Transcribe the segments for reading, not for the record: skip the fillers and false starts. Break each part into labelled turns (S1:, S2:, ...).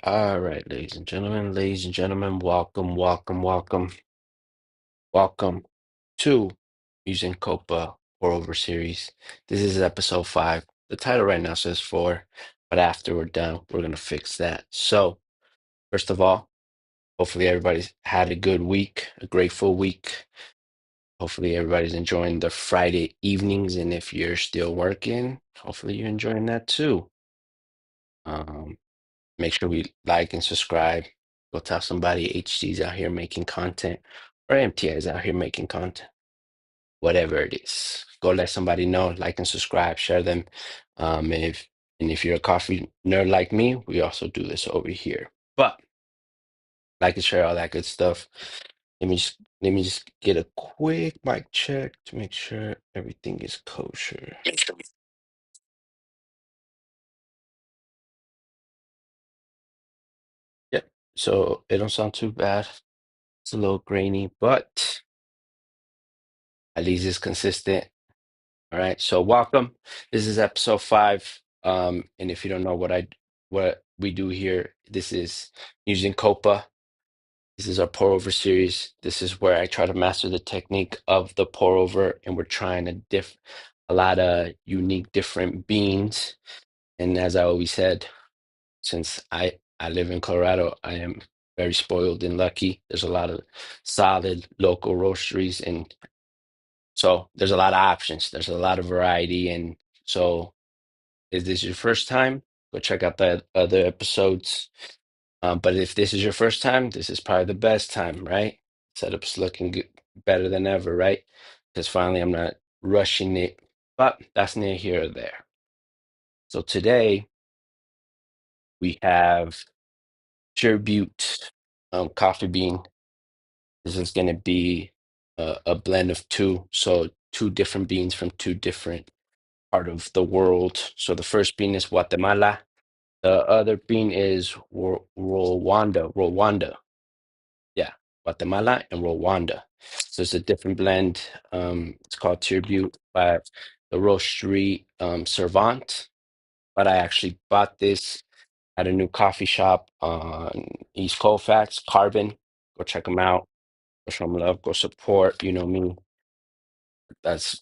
S1: All right, ladies and gentlemen, welcome to Mussing Cuppa pour over series. This is episode 5. The title right now says 4, but after we're done, we're gonna fix that. So, first of all, hopefully everybody's had a good week, a grateful week. Hopefully everybody's enjoying the Friday evenings, and if you're still working, hopefully you're enjoying that too. Um, Make sure we like and subscribe. Go tell somebody HT's out here making content or MTI is out here making content, whatever it is. Go let somebody know, like and subscribe, share them. And if you're a coffee nerd like me, we also do this over here. But like and share all that good stuff. Let me just get a quick mic check to make sure everything is kosher. Yep. So it don't sound too bad. It's a little grainy, but at least it's consistent. All right. So welcome. This is episode 5. And if you don't know what we do here, this is using Copa. This is our pour over series. This is where I try to master the technique of the pour over, and we're trying to a lot of unique different beans. And as I always said, since I live in Colorado, I am very spoiled and lucky. There's a lot of solid local roasteries, and so there's a lot of options. There's a lot of variety. And so is this your first time? Go check out the other episodes. But if this is your first time, this is probably the best time, right? Setup's looking good, better than ever, right? Because finally I'm not rushing it, but that's near here or there. So today we have Pure Butte coffee bean. This is going to be a blend of two. So two different beans from two different part of the world. So the first bean is Guatemala. The other bean is Rwanda. Yeah, Guatemala and Rwanda. So it's a different blend. It's called Tribute by the roastery Servant. But I actually bought this at a new coffee shop on East Colfax, Carbon. Go check them out. Go show them love. Go support. You know me. That's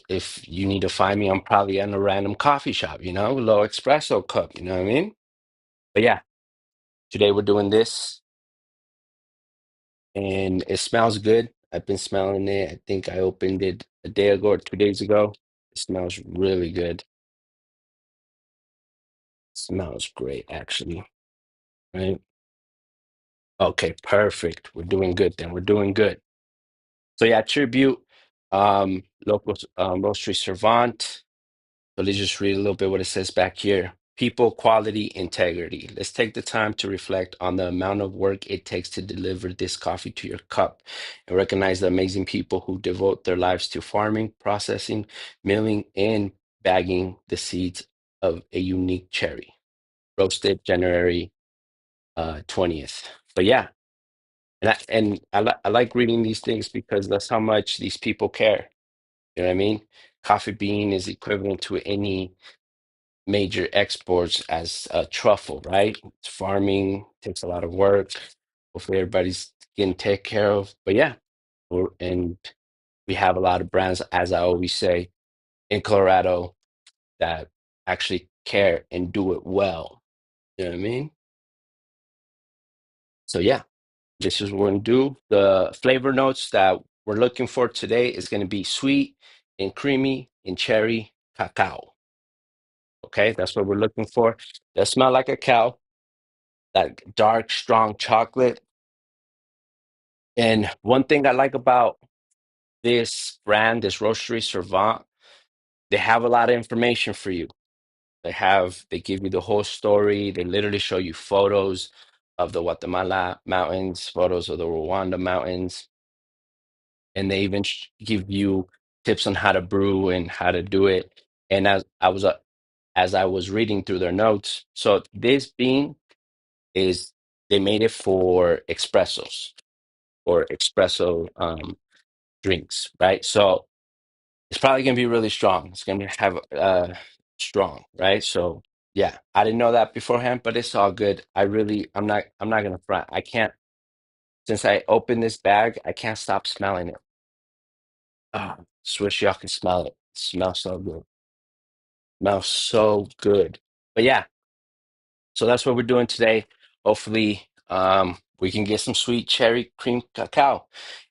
S1: if you need to find me, I'm probably in a random coffee shop, low espresso cup, you know what I mean? But yeah, today we're doing this and it smells good. I've been smelling it. I think I opened it a day ago or 2 days ago. It smells really good. Smells great, actually. Right? Okay, perfect. We're doing good then. We're doing good. So yeah, tribute, local roastery Servant. So let's just read a little bit what it says back here. People, quality, integrity. Let's take the time to reflect on the amount of work it takes to deliver this coffee to your cup and recognize the amazing people who devote their lives to farming, processing, milling, and bagging the seeds of a unique cherry. Roasted January 20th. But yeah, I like reading these things because that's how much these people care. You know what I mean? Coffee bean is equivalent to any major exports as a truffle, right? It's farming, takes a lot of work. Hopefully everybody's getting taken care of. But yeah, and we have a lot of brands, as I always say, in Colorado that actually care and do it well. You know what I mean? So yeah, this is what we're gonna do. The flavor notes that we're looking for today is gonna be sweet and creamy and cherry cacao. Okay, that's what we're looking for. That smell like a cow, that dark, strong chocolate. And one thing I like about this brand, this roastery Servant, they have a lot of information for you. They give you the whole story. They literally show you photos of the Guatemala mountains, photos of the Rwanda mountains, and they even give you tips on how to brew and how to do it. And as I was reading through their notes, so this bean is they made it for espressos or espresso drinks, right? So it's probably gonna be really strong. It's gonna have strong, right? So yeah, I didn't know that beforehand, but it's all good. I'm not gonna front. I can't since I opened this bag, I can't stop smelling it. Swish y'all can smell it. It smells so good. Smells so good. But yeah, so that's what we're doing today. Hopefully, we can get some sweet cherry cream cacao.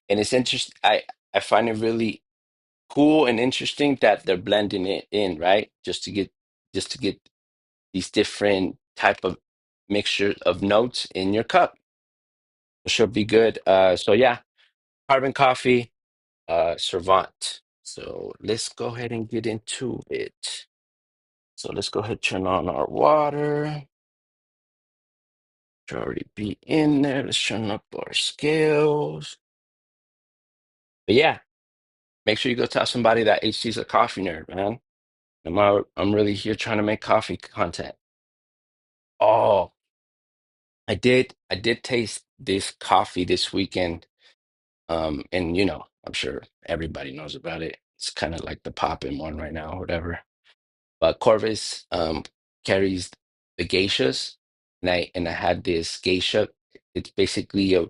S1: And it's interesting. I find it really cool and interesting that they're blending it in, right? Just to get these different type of mixture of notes in your cup. It should be good. So yeah, carbon coffee, Servant. So let's go ahead and get into it. So let's go ahead and turn on our water. Should already be in there. Let's turn up our scales. But yeah, make sure you go tell somebody that HT's a coffee nerd, man. I'm really here trying to make coffee content. Oh, I did taste this coffee this weekend. And I'm sure everybody knows about it. It's kind of like the poppin' one right now, or whatever. But Corvus carries the geishas, and I had this geisha. It's basically a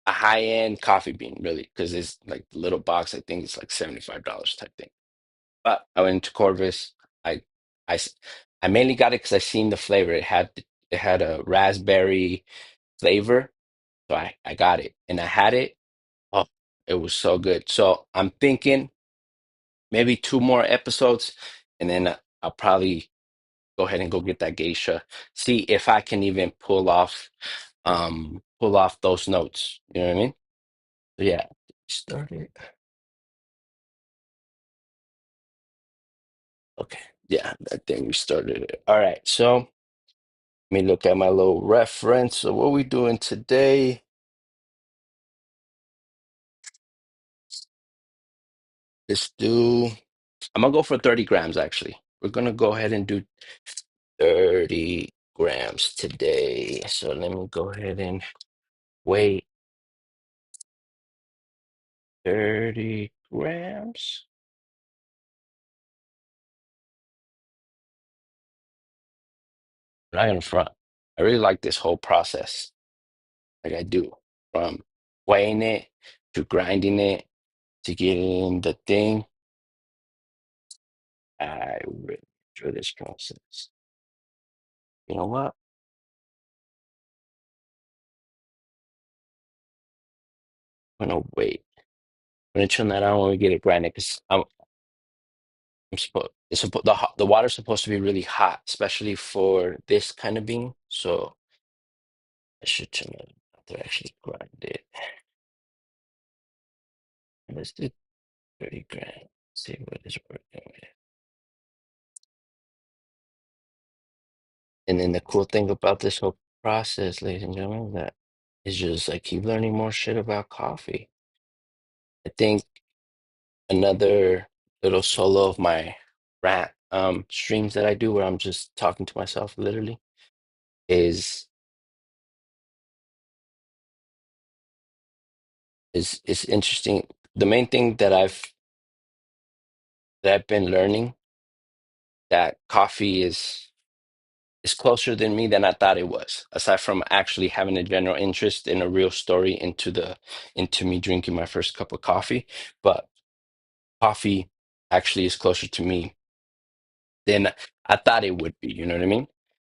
S1: high-end coffee bean, really, because it's like the little box. I think it's like $75 type thing. But I went to Corvus. I I s- I mainly got it because I seen the flavor. It had a raspberry flavor, so I got it and I had it. Oh, it was so good. So I'm thinking maybe two more episodes, and then I'll probably go ahead and go get that geisha. See if I can even pull off those notes. You know what I mean? So yeah, started. Okay, yeah, I think we started it. All right, so let me look at my little reference. So what we doing today? Let's do. I'm gonna go for 30 grams actually. We're gonna go ahead and do 30 grams today. So let me go ahead and weigh 30 grams. I'm not gonna front. I really like this whole process. Like I do. From weighing it to grinding it to getting the thing. I really enjoy this process. You know what? I'm gonna wait. I'm gonna turn that on when we get it grinded because I'm supposed the water's supposed to be really hot, especially for this kind of bean. So I should turn it to actually grind it. Let's do 30 grams. See what is working with. And then the cool thing about this whole process, ladies and gentlemen, that is just I keep learning more shit about coffee. I think another little solo of my rant streams that I do where I'm just talking to myself literally is interesting. The main thing that I've been learning that coffee is closer than me than I thought it was, aside from actually having a general interest in a real story into me drinking my first cup of coffee. But coffee actually is closer to me than I thought it would be, you know what I mean?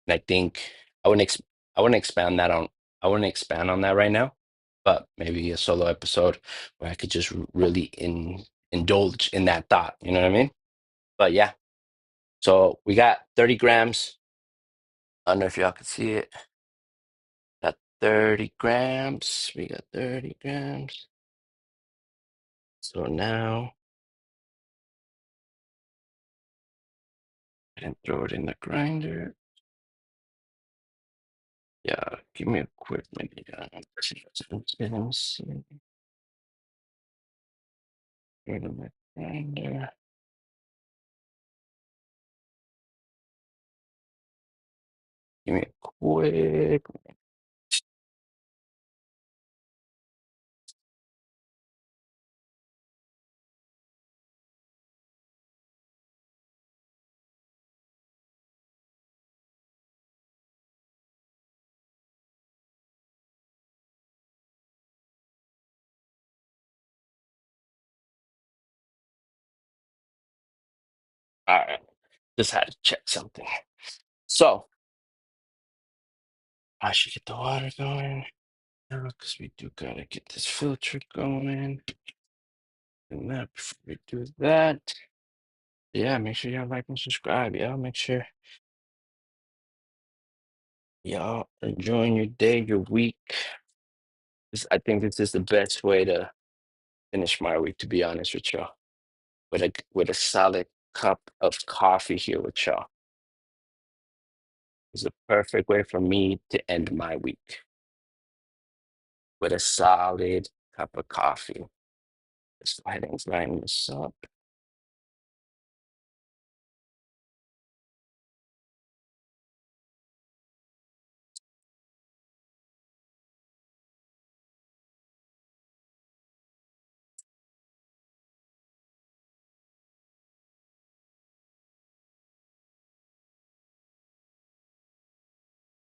S1: And I think I wouldn't ex I wouldn't expand that on I wouldn't expand on that right now, but maybe a solo episode where I could just really indulge in that thought, you know what I mean? But yeah, so we got 30 grams. I don't know if y'all can see it. Got 30 grams. We got 30 grams. So now and throw it in the grinder. Yeah, give me a quick minute. Let me see. Throw it in the grinder. Give me a quick. All right, just had to check something. So I should get the water going because we do gotta get this filter going. And that before we do that, yeah, make sure y'all like and subscribe. Y'all make sure y'all enjoying your day, your week. I think this is the best way to finish my week, to be honest with y'all. With a solid cup of coffee here with y'all. It's a perfect way for me to end my week with a solid cup of coffee. Let's go ahead and grind this up.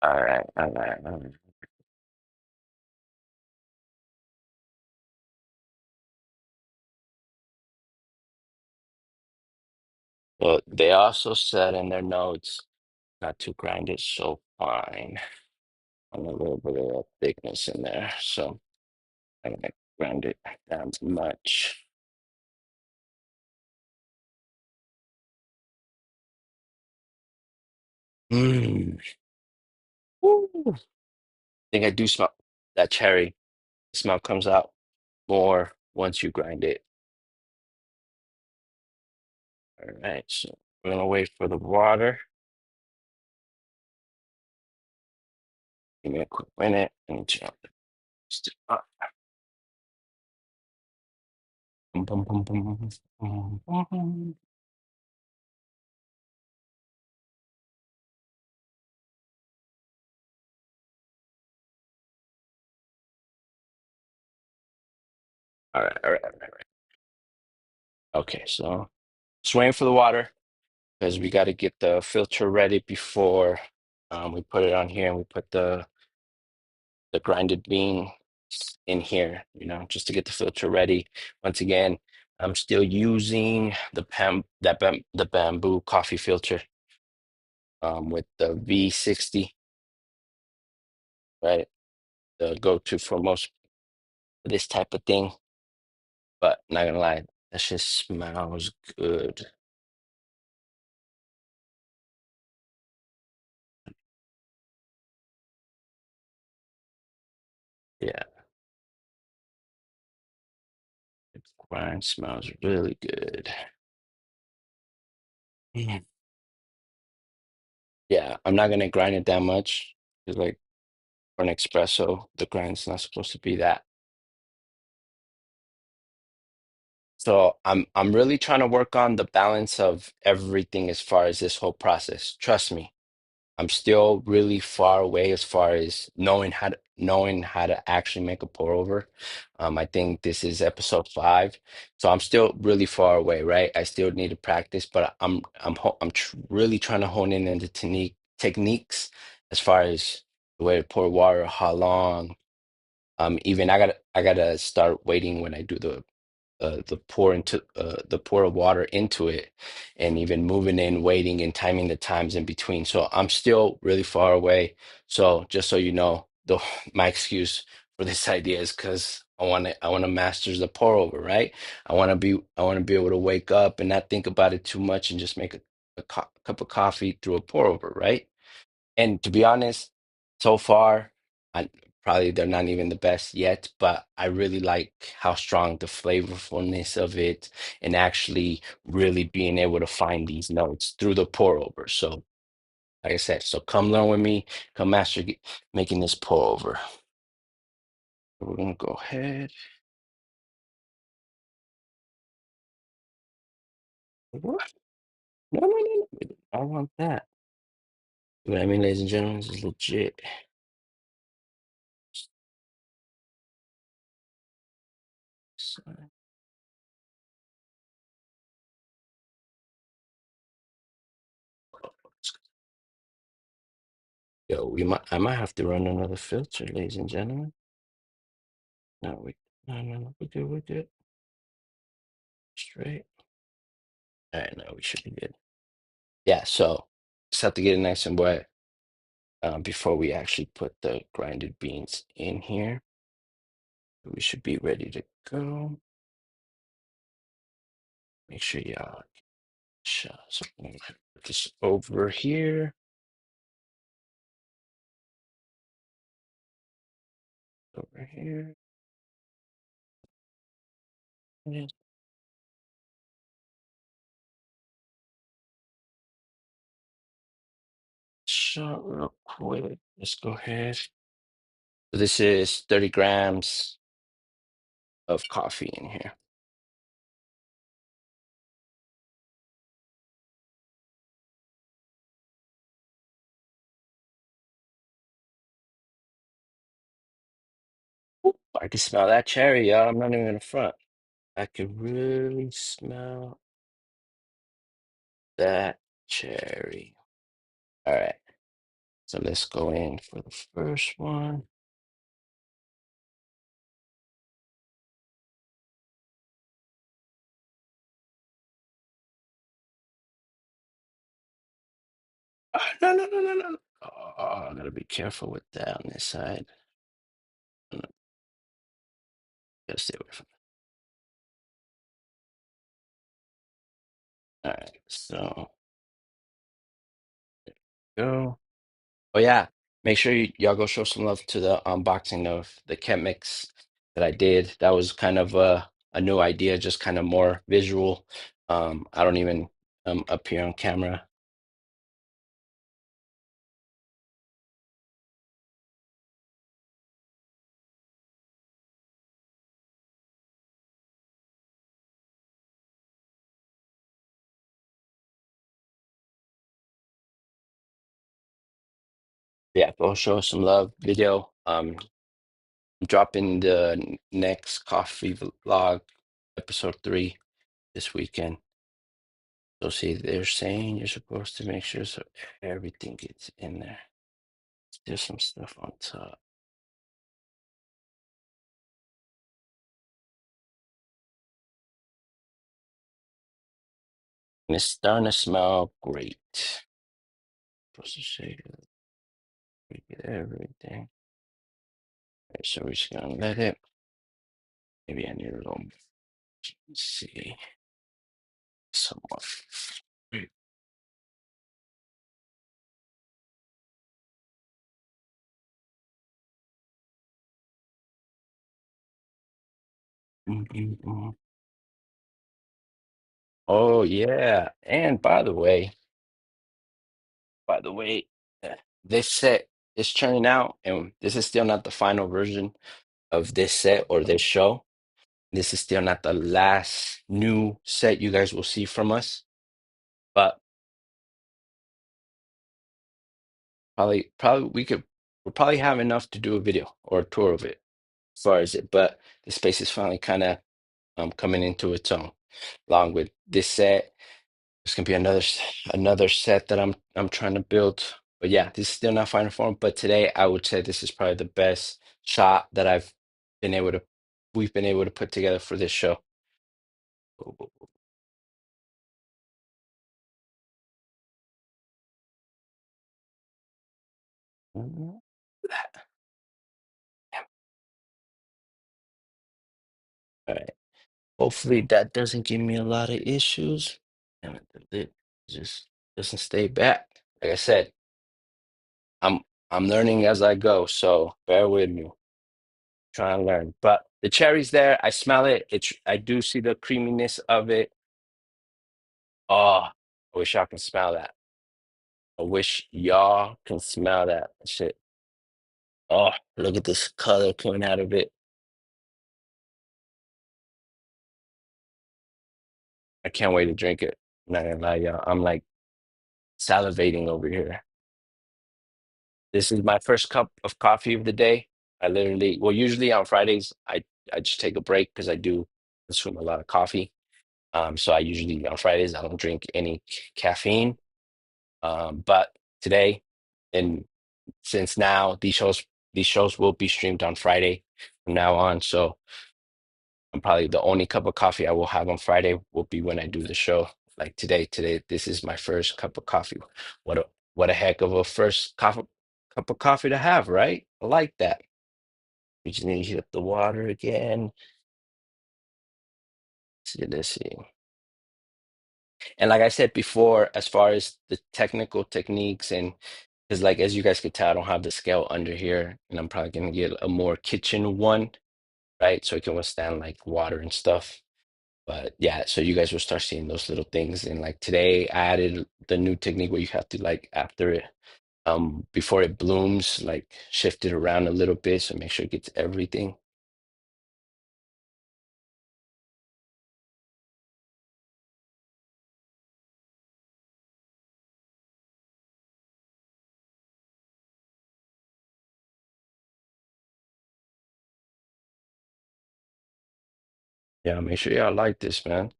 S1: All right, all right, all right. But they also said in their notes not to grind it so fine. And a little bit of thickness in there. So I'm gonna grind it down to much. Mm. Woo. I think I do smell that cherry smell comes out more once you grind it. All right, so we're gonna wait for the water. Give me a quick minute and jump it up. Bum, bum, bum, bum, bum, bum, bum. All right, all right, all right, all right. Okay, so just waiting for the water because we got to get the filter ready before we put it on here and we put the grinded bean in here, just to get the filter ready. Once again, I'm still using the bamboo coffee filter with the V60, right? The go-to for most of this type of thing. But not gonna lie, that shit smells good. Yeah, the grind smells really good. Mhm. Yeah, I'm not gonna grind it that much. It's like for an espresso, the grind's not supposed to be that. So I'm really trying to work on the balance of everything as far as this whole process. Trust me, I'm still really far away as far as knowing how to actually make a pour over. I think this is episode 5, so I'm still really far away, right? I still need to practice, but really trying to hone in on the techniques as far as the way to pour water, how long. Even I gotta start waiting when I do the pour of water into it, and even moving in, waiting, and timing the times in between. So I'm still really far away. So just so you know, the my excuse for this idea is because I want to master the pour over, right? I want to be able to wake up and not think about it too much and just make a cup of coffee through a pour over, right? And to be honest, so far, Probably they're not even the best yet, but I really like how strong the flavorfulness of it and actually really being able to find these notes through the pour over. So, like I said, so come learn with me, come master making this pour over. We're gonna go ahead. What? No, no, no, no. I don't want that. What I mean, ladies and gentlemen, this is legit. So, yo, I might have to run another filter, ladies and gentlemen. No, no, no, no, we're good, we're good. Straight. All right, no, we should be good. Yeah, so just have to get it nice and wet before we actually put the grinded beans in here. We should be ready to go. Make sure y'all shut. So I'm gonna put this over here. Over here. Yes. Shut real quick. Let's go ahead. So this is 30 grams of coffee in here. Ooh, I can smell that cherry, y'all. I'm not even in the front. I can really smell that cherry. All right. So let's go in for the first one. No, no, no, no, no. Oh, I gotta be careful with that on this side. No, gotta stay away from it. All right, so go. Oh yeah, make sure y'all go show some love to the unboxing of the Chem mix that I did. That was kind of a new idea, just kind of more visual. I don't even appear on camera. Yeah, go show some love video. Dropping the next coffee vlog, episode 3 this weekend. So see, they're saying you're supposed to make sure so everything gets in there. There's some stuff on top. And it's starting to smell great. Supposed to shake it, we get everything. Right, so we're just gonna let it. Maybe I need a little. Let's see, somewhat. Right. Mm. Oh yeah, and by the way, uh, this set is churning out, and this is still not the final version of this set or this show. This is still not the last new set you guys will see from us, but probably we'll probably have enough to do a video or a tour of it as far as it. But the space is finally kind of coming into its own, along with this set. There's gonna be another set that I'm trying to build. But yeah, this is still not final form. But today I would say this is probably the best shot that been able to we've been able to put together for this show. All right. Hopefully that doesn't give me a lot of issues. And the lid just doesn't stay back. Like I said, I'm I'm learning as I go, so bear with me. trying to learn. But the cherry's there. I smell it. I do see the creaminess of it. Oh, I wish y'all can smell that. I wish y'all can smell that shit. Oh, look at this color coming out of it. I can't wait to drink it. I'm not gonna lie, y'all. I'm like salivating over here. This is my first cup of coffee of the day. I literally, well, usually on Fridays, I just take a break because I do consume a lot of coffee. So I usually on Fridays I don't drink any caffeine. But today, and since now these shows will be streamed on Friday from now on. So I'm probably the only cup of coffee I will have on Friday will be when I do the show. Like today, this is my first cup of coffee. What a heck of a cup of coffee to have, right? I like that. We just need to heat up the water again. Let's see. And like I said before, as far as the technical techniques and because like as you guys could tell, I don't have the scale under here, and I'm probably gonna get a more kitchen one, right? So it can withstand like water and stuff. But yeah, so you guys will start seeing those little things. And like today, I added the new technique where you have to like after it, before it blooms, like shift it around a little bit so make sure it gets everything. Yeah, make sure y'all like this, man.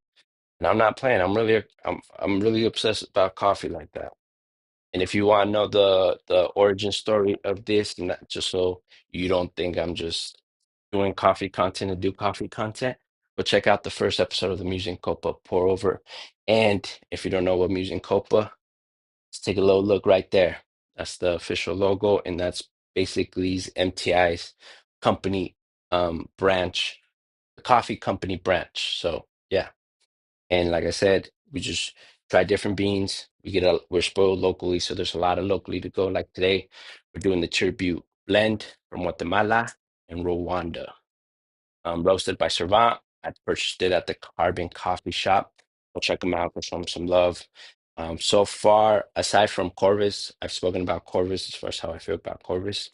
S1: And I'm not playing. I'm really obsessed about coffee like that. And if you want to know the origin story of this, not just so you don't think I'm just doing coffee content to do coffee content, but check out the first episode of the Mussing Cuppa pour over. And if you don't know what Mussing Cuppa, let's take a little look right there. That's the official logo, and that's basically MTI's company branch, the coffee company branch. So yeah. And like I said, we just try different beans. We're spoiled locally, so there's a lot of locally to go. Like today, we're doing the tribute blend from Guatemala and Rwanda, roasted by Servant. I purchased it at the Carbon Coffee Shop. Go check them out. Go show them some love. So far, aside from Corvus, I've spoken about Corvus as far as how I feel about Corvus,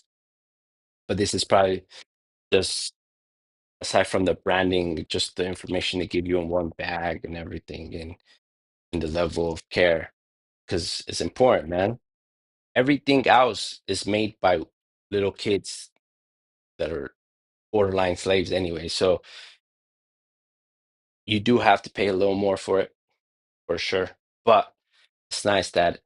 S1: but this is probably just aside from the branding, just the information they give you in one bag and everything, and the level of care because it's important, man. Everything else is made by little kids that are borderline slaves anyway. So you do have to pay a little more for it for sure. But it's nice that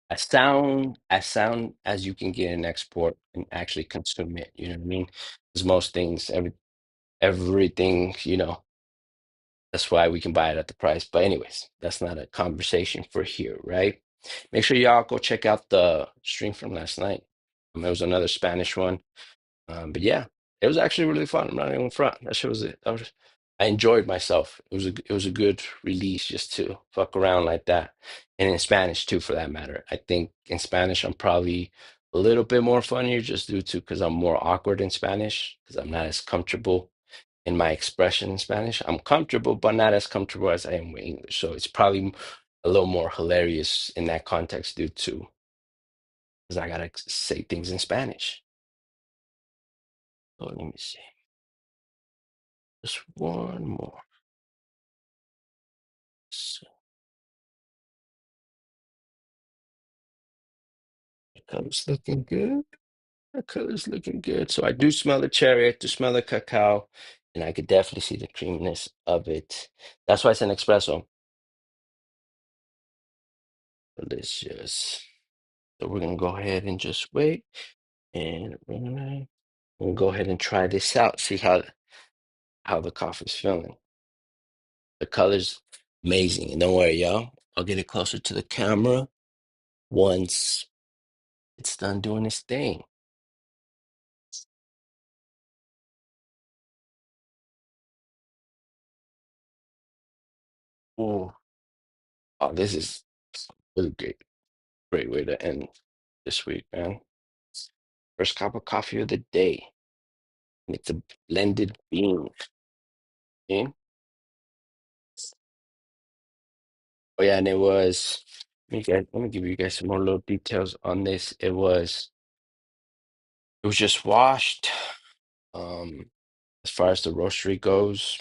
S1: as sound as you can get an export and actually consume it. You know what I mean? Because most things, everything, that's why we can buy it at the price. But anyways, that's not a conversation for here, right? Make sure y'all go check out the stream from last night. It was another Spanish one. But yeah, it was actually really fun. I'm not even front. That shit was it. I enjoyed myself. It was a good release just to fuck around like that. And in Spanish too, for that matter. I think in Spanish I'm probably a little bit more funnier just due to because I'm more awkward in Spanish because I'm not as comfortable in my expression in Spanish. I'm comfortable, but not as comfortable as I am with English. So it's probably a little more hilarious in that context due to because I gotta say things in Spanish. So let me see. Just one more. So the color's looking good. The color's looking good. So I do smell the cherry, I do smell the cacao, and I could definitely see the creaminess of it. That's why it's an espresso. Delicious. So we're gonna go ahead and just wait, and we'll go ahead and try this out. See how the coffee's feeling. The color's amazing. And don't worry, y'all. I'll get it closer to the camera once it's done doing its thing. Oh, oh, this is really great way to end this week, man. First cup of coffee of the day. And it's a blended bean. Okay? Oh yeah, and it was. Let me give you guys some more little details on this. It was just washed. Um, as far as the roastery goes,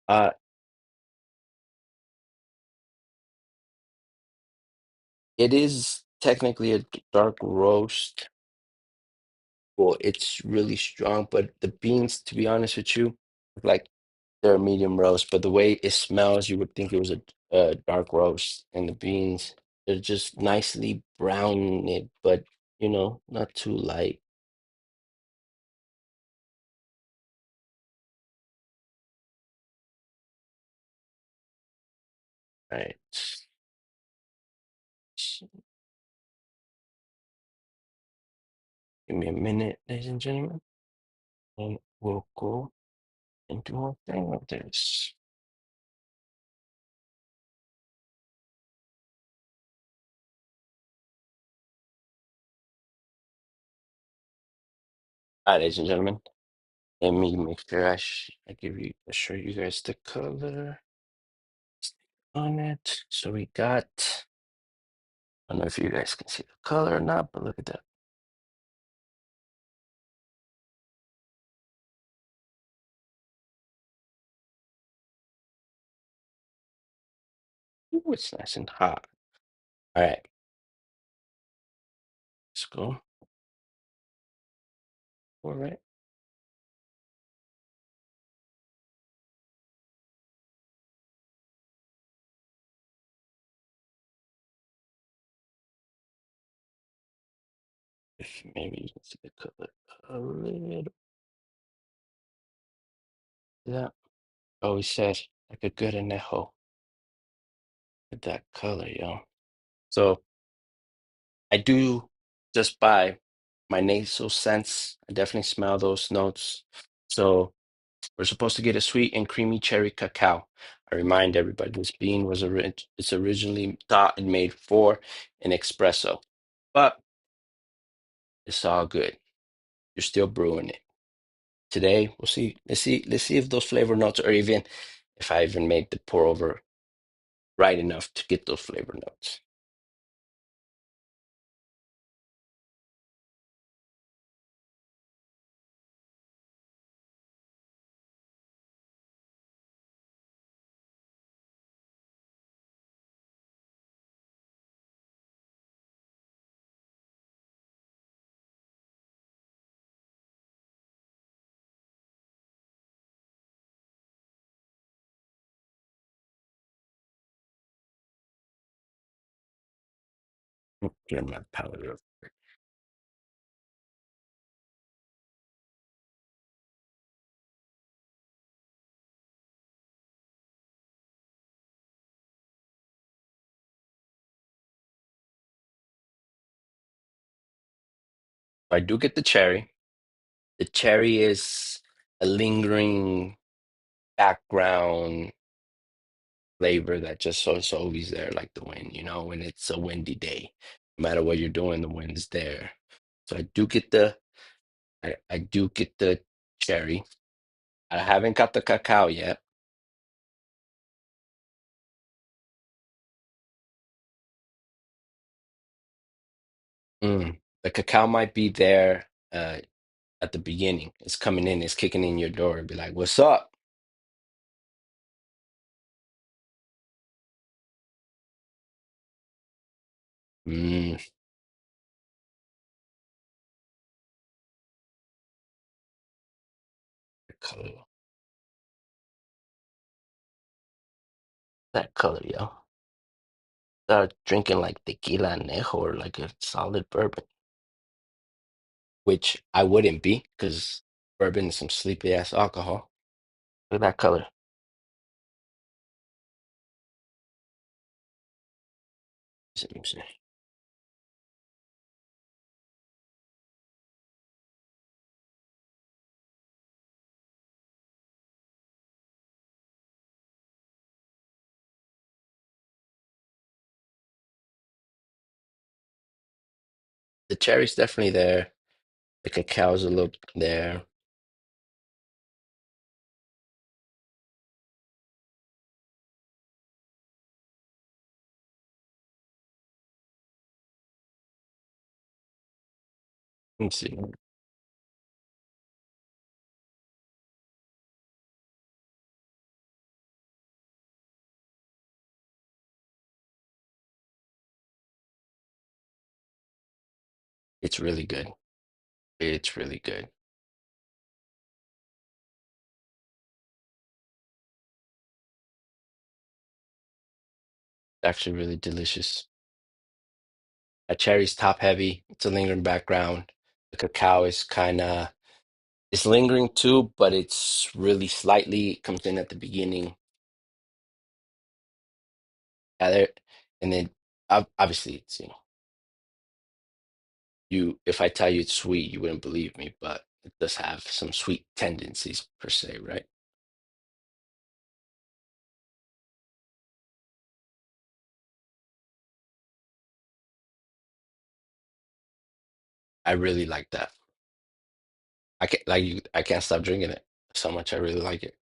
S1: uh, it is technically a dark roast. Well, it's really strong, but the beans, to be honest with you, like they're a medium roast. But the way it smells, you would think it was a dark roast. And the beans, they're just nicely browned, but not too light. Right. Give me a minute, ladies and gentlemen, and we'll go and do our thing with this. All right, ladies and gentlemen, let me make sure I show you guys the color on it. So we got, I don't know if you guys can see the color or not, but look at that. Ooh, it's nice and hot. All right, let's go for it. If maybe you can see the color a little. Yeah. Oh, he said like a good anejo with that color, yo. So I do just by my nasal sense, I definitely smell those notes. So we're supposed to get a sweet and creamy cherry cacao. I remind everybody this bean was it's originally thought and made for an espresso, but it's all good. You're still brewing it. Today, we'll see. Let's see if those flavor notes or even if I even made the pour over right enough to get those flavor notes. Get my palate real quick. I do get the cherry. The cherry is a lingering background flavor that just so it's always there, like the wind, when it's a windy day. No matter what you're doing, the wind's there. So I do get the cherry. I haven't got the cacao yet. The cacao might be there at the beginning. It's coming in, it's kicking in your door and be like, "What's up?" Mm, the color, that color, yo. Start drinking like tequila anejo or like a solid bourbon, which I wouldn't be because bourbon is some sleepy ass alcohol. Look at that color. Let me see. The cherry's definitely there. The cacao's a little there. Let's see. It's really good. It's really good. Actually, really delicious. A cherry's top heavy. It's a lingering background. The cacao is kind of it's lingering too, but it's really slightly it comes in at the beginning. There, and then obviously it's you. If I tell you it's sweet, you wouldn't believe me, but it does have some sweet tendencies per se, right? I really like that. I can't like you. I can't stop drinking it so much. I really like it.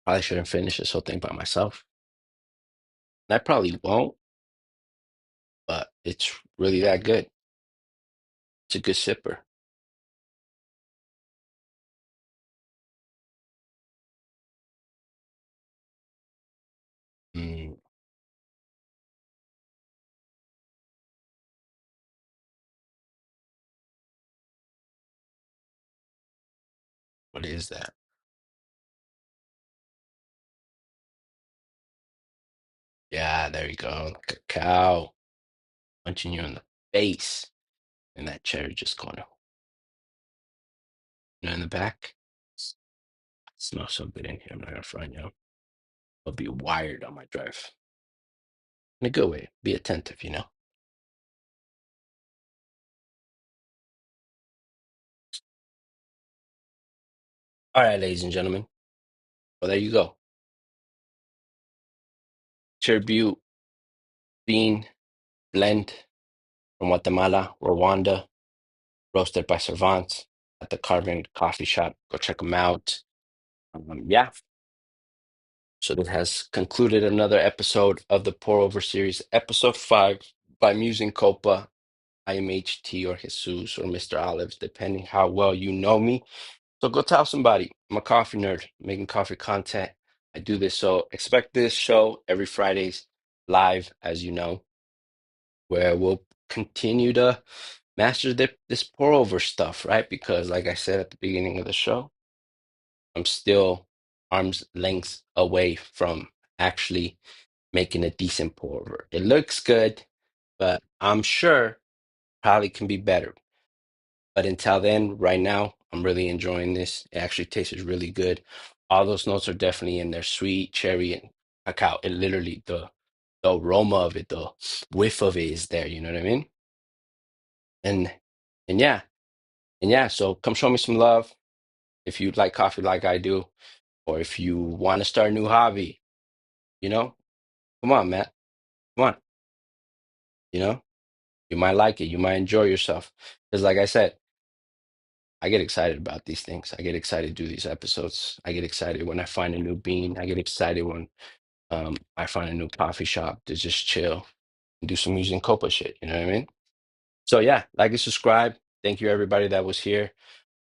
S1: Probably shouldn't finish this whole thing by myself. And I probably won't, but it's really that good. It's a good sipper. Mm, what is that? Yeah, there you go. Cacao punching you in the face, and that cherry just going, in the back. Smells so good in here. I'm not gonna front you. I'll be wired on my drive in a good way. Be attentive. All right, ladies and gentlemen. Well, there you go. Cherry bean blend from Guatemala, Rwanda, roasted by Servants at the Carbon Coffee Shop. Go check them out. Yeah. So that has concluded another episode of the Pour Over series, episode 5 by Musing Copa. I am HT or Jesus or Mr. Olives, depending how well you know me. So go tell somebody. I'm a coffee nerd making coffee content. I do this. So expect this show every Fridays live, as you know, where we'll continue to master this pour over stuff, right? Because, like I said at the beginning of the show, I'm still arm's length away from actually making a decent pour over. It looks good, but I'm sure probably can be better. But until then, right now, I'm really enjoying this. It actually tastes really good. All those notes are definitely in there, sweet, cherry, and cacao. It literally the aroma of it, the whiff of it is there. You know what I mean? And and yeah, and yeah. So come show me some love if you like coffee like I do, or if you want to start a new hobby. You know, come on, Matt. Come on. You know, you might like it. You might enjoy yourself. Because, like I said, I get excited about these things. I get excited to do these episodes. I get excited when I find a new bean. I get excited when I find a new coffee shop to just chill and do some using Copa shit. You know what I mean? So yeah, like and subscribe. Thank you everybody that was here.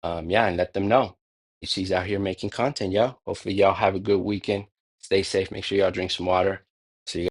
S1: Yeah, and let them know. She's out here making content, y'all. Hopefully y'all have a good weekend. Stay safe. Make sure y'all drink some water.